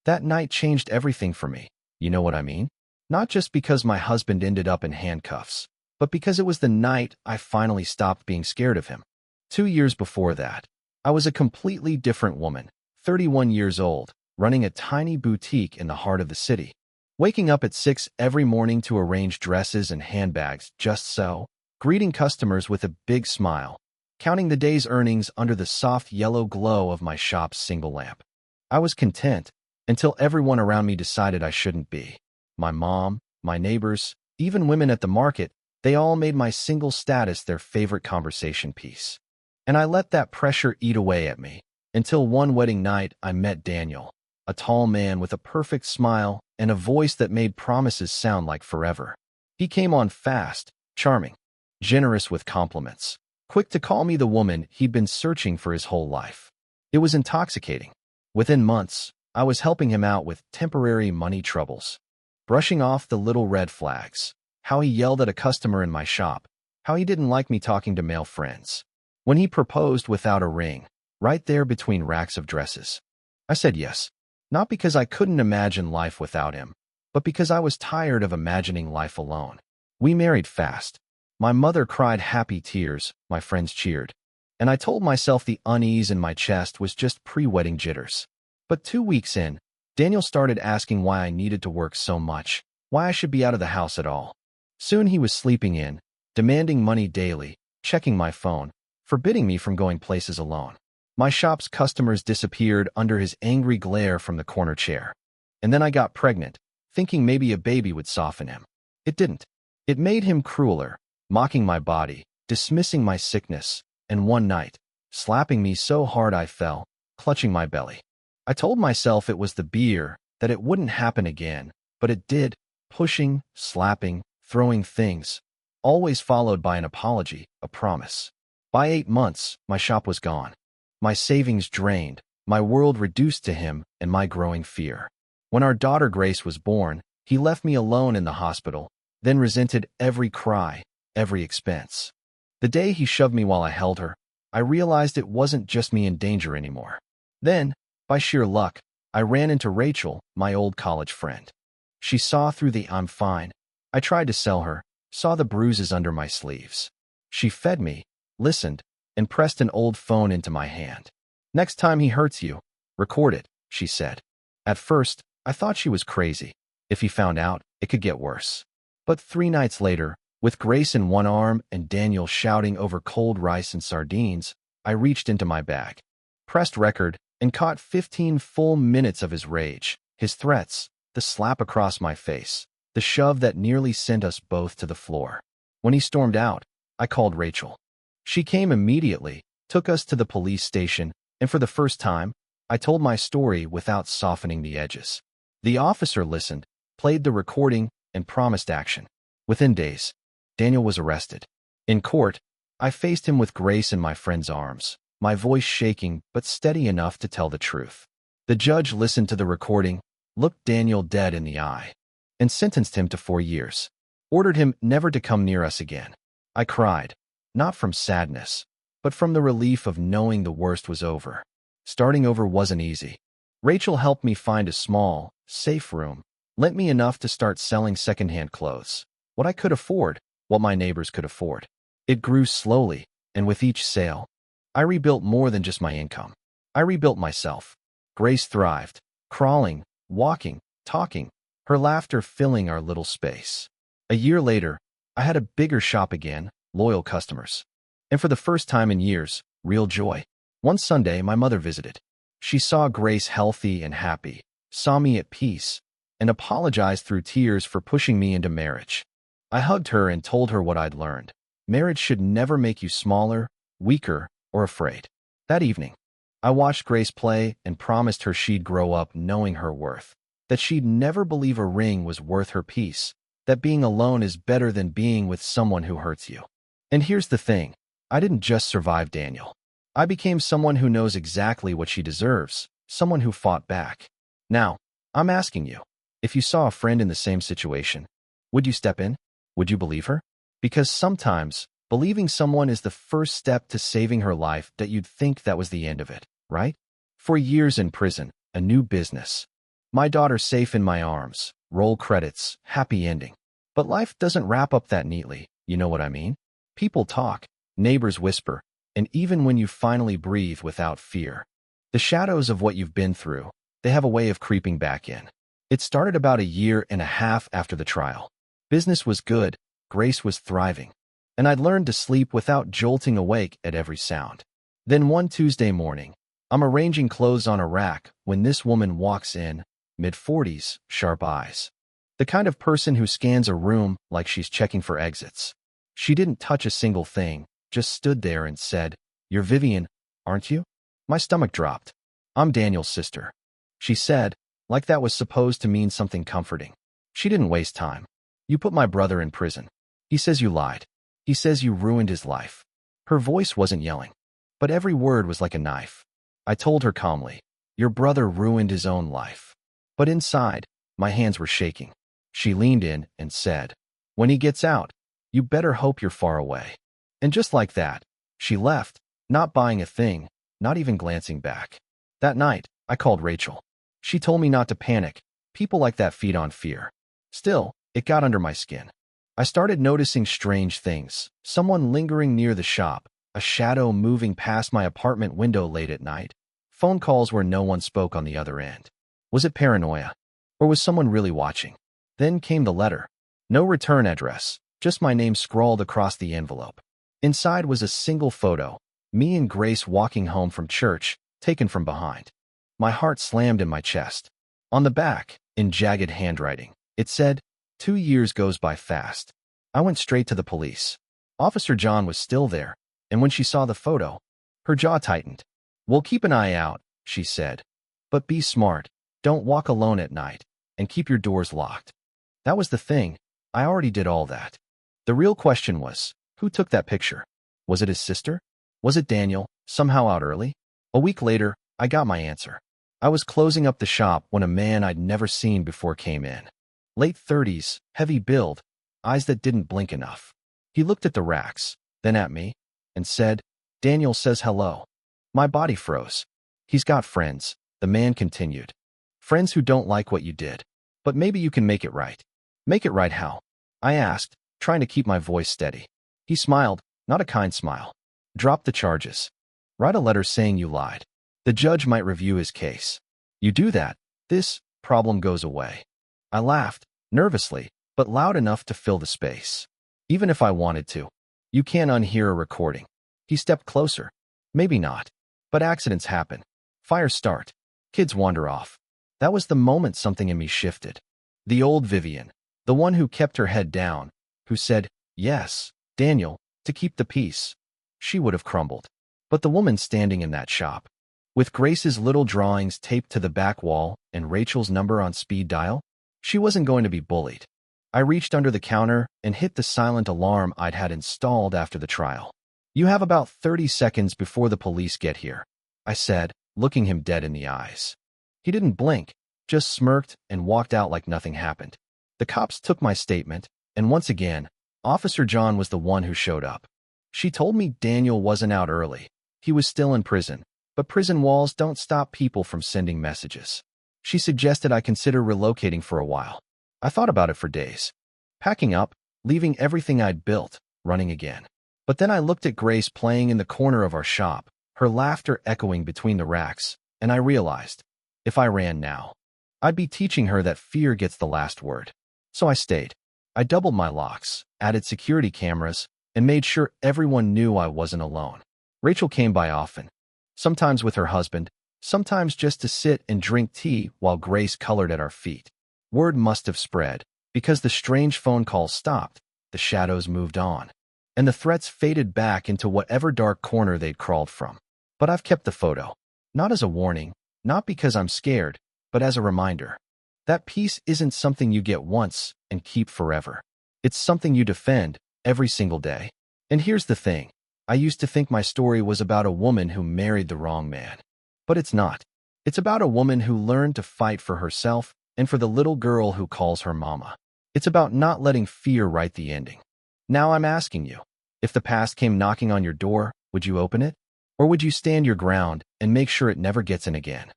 That night changed everything for me. You know what I mean? Not just because my husband ended up in handcuffs, but because it was the night I finally stopped being scared of him. 2 years before that, I was a completely different woman, 31 years old, running a tiny boutique in the heart of the city. Waking up at 6 every morning to arrange dresses and handbags just so, greeting customers with a big smile, counting the day's earnings under the soft yellow glow of my shop's single lamp. I was content until everyone around me decided I shouldn't be. My mom, my neighbors, even women at the market, they all made my single status their favorite conversation piece. And I let that pressure eat away at me, until one wedding night I met Daniel, a tall man with a perfect smile and a voice that made promises sound like forever. He came on fast, charming, generous with compliments, quick to call me the woman he'd been searching for his whole life. It was intoxicating. Within months, I was helping him out with temporary money troubles, brushing off the little red flags, how he yelled at a customer in my shop, how he didn't like me talking to male friends. When he proposed without a ring, right there between racks of dresses, I said yes, not because I couldn't imagine life without him, but because I was tired of imagining life alone. We married fast. My mother cried happy tears, my friends cheered, and I told myself the unease in my chest was just pre-wedding jitters. But 2 weeks in, Daniel started asking why I needed to work so much, why I should be out of the house at all. Soon he was sleeping in, demanding money daily, checking my phone, forbidding me from going places alone. My shop's customers disappeared under his angry glare from the corner chair. And then I got pregnant, thinking maybe a baby would soften him. It didn't. It made him crueler, mocking my body, dismissing my sickness, and one night, slapping me so hard I fell, clutching my belly. I told myself it was the beer, that it wouldn't happen again, but it did, pushing, slapping, throwing things, always followed by an apology, a promise. By 8 months, my shop was gone. My savings drained, my world reduced to him and my growing fear. When our daughter Grace was born, he left me alone in the hospital, then resented every cry, every expense. The day he shoved me while I held her, I realized it wasn't just me in danger anymore. Then, by sheer luck, I ran into Rachel, my old college friend. She saw through the "I'm fine" I tried to sell her, saw the bruises under my sleeves. She fed me, listened, and pressed an old phone into my hand. "Next time he hurts you, record it," she said. At first, I thought she was crazy. If he found out, it could get worse. But 3 nights later, with Grace in one arm and Daniel shouting over cold rice and sardines, I reached into my bag, pressed record, and caught 15 full minutes of his rage, his threats, the slap across my face, the shove that nearly sent us both to the floor. When he stormed out, I called Rachel. She came immediately, took us to the police station, and for the first time, I told my story without softening the edges. The officer listened, played the recording, and promised action. Within days, Daniel was arrested. In court, I faced him with Grace in my friend's arms, my voice shaking but steady enough to tell the truth. The judge listened to the recording, looked Daniel dead in the eye, and sentenced him to 4 years. Ordered him never to come near us again. I cried, not from sadness, but from the relief of knowing the worst was over. Starting over wasn't easy. Rachel helped me find a small, safe room, lent me enough to start selling secondhand clothes. What I could afford, what my neighbors could afford. It grew slowly, and with each sale, I rebuilt more than just my income. I rebuilt myself. Grace thrived, crawling, walking, talking, her laughter filling our little space. A year later, I had a bigger shop again, loyal customers. And for the first time in years, real joy. One Sunday, my mother visited. She saw Grace healthy and happy, saw me at peace, and apologized through tears for pushing me into marriage. I hugged her and told her what I'd learned. Marriage should never make you smaller, weaker, or afraid. That evening, I watched Grace play and promised her she'd grow up knowing her worth, that she'd never believe a ring was worth her peace, that being alone is better than being with someone who hurts you. And here's the thing, I didn't just survive Daniel. I became someone who knows exactly what she deserves, someone who fought back. Now, I'm asking you, if you saw a friend in the same situation, would you step in? Would you believe her? Because sometimes, believing someone is the first step to saving her life that you'd think that was the end of it, right? 4 years in prison, a new business, My daughter safe in my arms. Roll credits. Happy ending. But life doesn't wrap up that neatly, you know what I mean? People talk, neighbors whisper, and even when you finally breathe without fear, the shadows of what you've been through, they have a way of creeping back in. It started about a year and a half after the trial. Business was good, Grace was thriving, and I'd learned to sleep without jolting awake at every sound. Then one Tuesday morning, I'm arranging clothes on a rack when this woman walks in, mid-40s, sharp eyes. The kind of person who scans a room like she's checking for exits. She didn't touch a single thing, just stood there and said, "You're Vivian, aren't you?" My stomach dropped. "I'm Daniel's sister," she said, like that was supposed to mean something comforting. She didn't waste time. "You put my brother in prison. He says you lied. He says you ruined his life." Her voice wasn't yelling, but every word was like a knife. I told her calmly, "Your brother ruined his own life." But inside, my hands were shaking. She leaned in and said, "When he gets out, you better hope you're far away." And just like that, she left, not buying a thing, not even glancing back. That night, I called Rachel. She told me not to panic. People like that feed on fear. Still, it got under my skin. I started noticing strange things. Someone lingering near the shop, a shadow moving past my apartment window late at night, phone calls where no one spoke on the other end. Was it paranoia? Or was someone really watching? Then came the letter. No return address, just my name scrawled across the envelope. Inside was a single photo, me and Grace walking home from church, taken from behind. My heart slammed in my chest. On the back, in jagged handwriting, it said, 2 years goes by fast. I went straight to the police. Officer John was still there, and when she saw the photo, her jaw tightened. "We'll keep an eye out," she said. "But be smart, don't walk alone at night, and keep your doors locked." That was the thing, I already did all that. The real question was, who took that picture? Was it his sister? Was it Daniel, somehow out early? A week later, I got my answer. I was closing up the shop when a man I'd never seen before came in. Late 30s, heavy build, eyes that didn't blink enough. He looked at the racks, then at me, and said, "Daniel says hello." My body froze. "He's got friends," the man continued. "Friends who don't like what you did. But maybe you can make it right." "Make it right how?" I asked, trying to keep my voice steady. He smiled, not a kind smile. "Drop the charges. Write a letter saying you lied. The judge might review his case. You do that, this problem goes away." I laughed, nervously, but loud enough to fill the space. "Even if I wanted to, you can't unhear a recording." He stepped closer. "Maybe not. But accidents happen. Fires start. Kids wander off." That was the moment something in me shifted. The old Vivian, the one who kept her head down, who said, "Yes, Daniel, to keep the peace," she would have crumbled. But the woman standing in that shop, with Grace's little drawings taped to the back wall and Rachel's number on speed dial, she wasn't going to be bullied. I reached under the counter and hit the silent alarm I'd had installed after the trial. "You have about 30 seconds before the police get here," I said, looking him dead in the eyes. He didn't blink, just smirked and walked out like nothing happened. The cops took my statement, and once again, Officer John was the one who showed up. She told me Daniel wasn't out early. He was still in prison, but prison walls don't stop people from sending messages. She suggested I consider relocating for a while. I thought about it for days. Packing up, leaving everything I'd built, running again. But then I looked at Grace playing in the corner of our shop, her laughter echoing between the racks, and I realized, if I ran now, I'd be teaching her that fear gets the last word. So I stayed. I doubled my locks, added security cameras, and made sure everyone knew I wasn't alone. Rachel came by often, sometimes with her husband, sometimes just to sit and drink tea while Grace colored at our feet. Word must have spread, because the strange phone calls stopped, the shadows moved on, and the threats faded back into whatever dark corner they'd crawled from. But I've kept the photo, not as a warning, not because I'm scared, but as a reminder. That peace isn't something you get once and keep forever. It's something you defend every single day. And here's the thing. I used to think my story was about a woman who married the wrong man. But it's not. It's about a woman who learned to fight for herself and for the little girl who calls her mama. It's about not letting fear write the ending. Now I'm asking you, if the past came knocking on your door, would you open it? Or would you stand your ground and make sure it never gets in again?